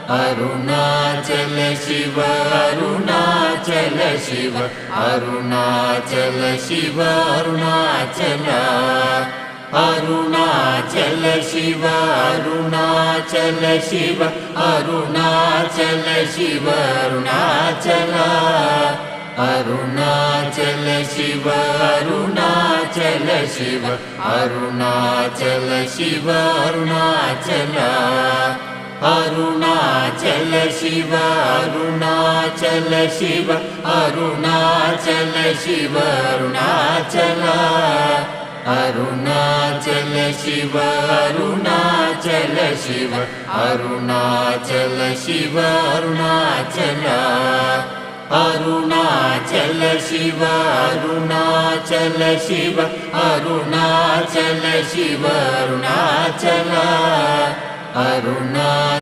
Arunachal Shiva Arunachal Shiva Arunachal Shiva Arunachal Arunachal Shiva Arunachal Shiva Arunachal Shiva Arunachal Arunachal Shiva Arunachal Shiva Arunachal Shiva Arunachal Arunachal Shiva Arunachal Shiva Arunachal Shiva Arunachal Arunachal Shiva Arunachal Shiva Arunachal Shiva Arunachal Arunachal Shiva Arunachal Shiva Arunachal Shiva Arunachal Aruna